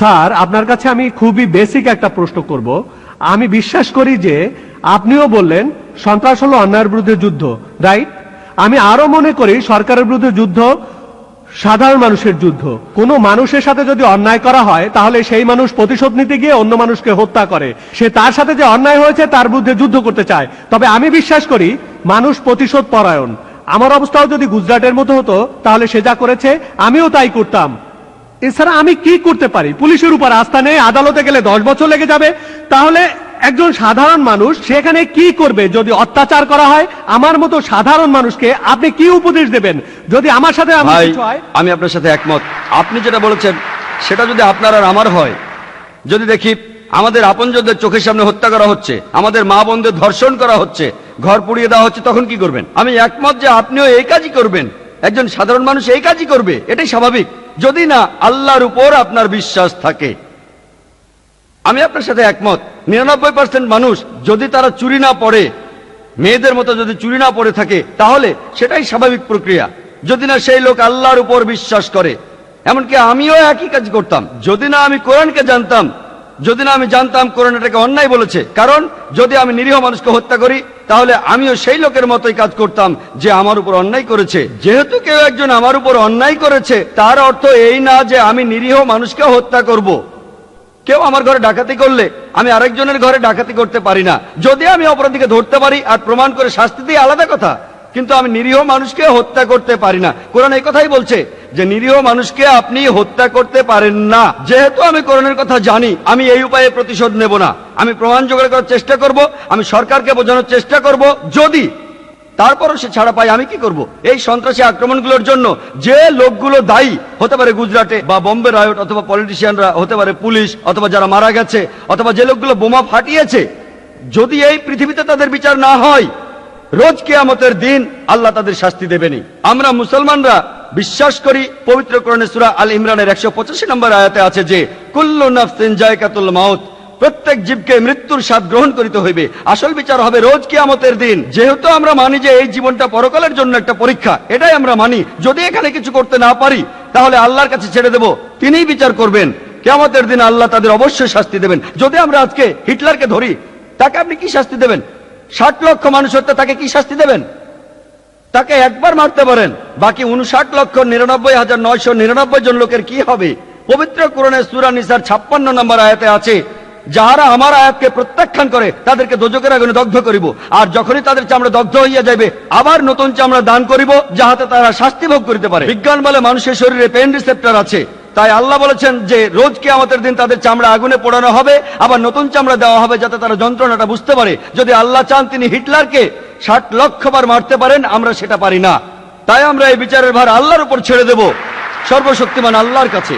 Sir, আপনার কাছে আমি খুবই বেসিক একটা প্রশ্ন করব। আমি বিশ্বাস করি যে আপনিও বললেন সন্ত্রাস হলো অন্যায়ের বিরুদ্ধে যুদ্ধ, রাইট? আমি আরো মনে করি সরকারের বিরুদ্ধে যুদ্ধ সাধারণ মানুষের যুদ্ধ। কোনো মানুষের সাথে যদি অন্যায় করা হয় তাহলে সেই মানুষ প্রতিশোধ নিতে গিয়ে অন্য মানুষকে হত্যা করে। সে তার সাথে যে অন্যায় হয়েছে তার বিরুদ্ধে যুদ্ধ করতে চায়। তবে আমি বিশ্বাস করি মানুষ প্রতিশোধ পরায়ণ। আমার অবস্থাও যদি গুজরাটের মতো হতো তাহলে সে যা করেছে আমিও তাই করতাম। এছাড়া আমি কি করতে পারি? পুলিশের উপর আস্থা নেই, আদালতে গেলে 10 বছর লেগে যাবে। তাহলে একজন সাধারণ মানুষ সেখানে কি করবে? যদি অত্যাচার করা হয় আমার মতো সাধারণ মানুষকে আপনি কি উপদেশ দেবেন? যদি আমার সাথে এমন কিছু হয়। আমি আপনার সাথে একমত। আপনি যেটা বলেছেন সেটা যদি আপনার আর আমার হয়, যদি দেখি আমাদের আপনজনদের চোখের সামনে হত্যা করা হচ্ছে, আমাদের মা বোনদের ধর্ষণ করা হচ্ছে, ঘর পুড়িয়ে দেওয়া হচ্ছে, তখন কি করবেন? আমি একমত যে আপনিও এই কাজই করবেন, একজন সাধারণ মানুষ এই কাজই করবে, এটাই স্বাভাবিক, যদি না আল্লাহর উপর আপনার বিশ্বাস থাকে। আমি আপনার সাথে একমত। 99% মানুষ যদি তারা চুরি না পড়ে, মেয়েদের মতো যদি চুরি না পড়ে থাকে, তাহলে সেটাই স্বাভাবিক প্রক্রিয়া, যদি না সেই লোক আল্লাহর উপর বিশ্বাস করে। এমনকি আমিও একই কাজ করতাম যদি না আমি কোরআনকে জানতাম, যদি না আমি জানতাম কোরআন এটাকে অন্যায় বলেছে। কারণ যদি আমি নিরীহ মানুষকে হত্যা করি তাহলে আমিও সেই লোকের মতোই কাজ করতাম যে আমার উপর অন্যায় করেছে। যেহেতু কেউ একজন আমার উপর অন্যায় করেছে তার অর্থ এই না যে আমি নিরীহ মানুষকে হত্যা করব। কেউ আমার ঘরে ডাকাতি করলে আমি আরেকজনের ঘরে ডাকাতি করতে পারি না। যদি আমি অপরাধীকে ধরতে পারি আর প্রমাণ করে শাস্তি দিই আলাদা কথা, কিন্তু আমি নিরীহ মানুষকে হত্যা করতে পারি না। কোরআন এই কথাই বলছে যে নিরীহ মানুষকে আপনি হত্যা করতে পারেন না। যেহেতু আমি কোরআনের কথা জানি, আমি এই উপায়ে প্রতিশোধ নেব না। আমি প্রমাণ জোগাড় করার চেষ্টা করব, আমি সরকারকে বোঝানোর চেষ্টা করব। যদি তারপরও সে ছাড়া পাই, আমি কি করব? এই সন্ত্রাসী আক্রমণগুলোর জন্য যে লোকগুলো দায়ী, হতে পারে গুজরাটে বা বোম্বে রায়ট, অথবা পলিটিশিয়ানরা, হতে পারে পুলিশ, অথবা যারা মারা গেছে, অথবা যে লোকগুলো বোমা ফাটিয়েছে, যদি এই পৃথিবীতে তাদের বিচার না হয়, রোজ কিয়ামতের দিন আল্লাহ তাদের শাস্তি দেবেনি। আমরা মুসলমানরা বিশ্বাস করি পবিত্র কোরআনে সূরা আল ইমরানের 185 নম্বর আয়াতে আছে যে কুল্লু নাফসিন যায়কাতুল মাউত, প্রত্যেক জীবকে মৃত্যুর স্বাদ গ্রহণ করিতে হইবে। আসল বিচার হবে রোজ কিয়ামতের দিন। যেহেতু আমরা মানি যে এই জীবনটা পরকালের জন্য একটা পরীক্ষা, এটাই আমরা মানি। যদি এখানে কিছু করতে না পারি তাহলে আল্লাহর কাছে ছেড়ে দেব, তিনিই বিচার করবেন। কিয়ামতের দিন আল্লাহ তাদের অবশ্যই শাস্তি দেবেন। যদি আমরা আজকে হিটলারকে ধরি, তাকে আপনি কি শাস্তি দেবেন? 60 লক্ষ মানুষ হত্যা, তাকে কি শাস্তি দেবেন? তাকে একবার মারতে পারেন, বাকি 59,99,999 জন লোকের কি হবে? পবিত্র কোরআনে সূরা নিসার 56 নম্বর আয়াতে আছে, যাহারা আমার আয়াতকে প্রত্যাখ্যান করে তাদেরকে দোজকের আগুনে দগ্ধ করিব, আর যখনই তাদের চামড়া দগ্ধ হইয়া যাইবে আবার নতুন চামড়া দান করিব, যাহাতে তারা শাস্তি ভোগ করিতে পারে। বিজ্ঞান বলে মানুষের শরীরে পেন রিসেপ্টর আছে, তাই আল্লাহ বলেছেন যে রোজ কিয়ামতের দিন তাদের চামড়া আগুনে পোড়ানো হবে, আবার নতুন চামড়া দেওয়া হবে যাতে তারা যন্ত্রণাটা বুঝতে পারে। যদি আল্লাহ চান তিনি হিটলারকে 60 লক্ষ বার মারতে পারেন, আমরা সেটা পারি না। তাই আমরা এই বিচারের ভার আল্লাহর উপর ছেড়ে দেব, সর্বশক্তিমান আল্লাহর কাছে।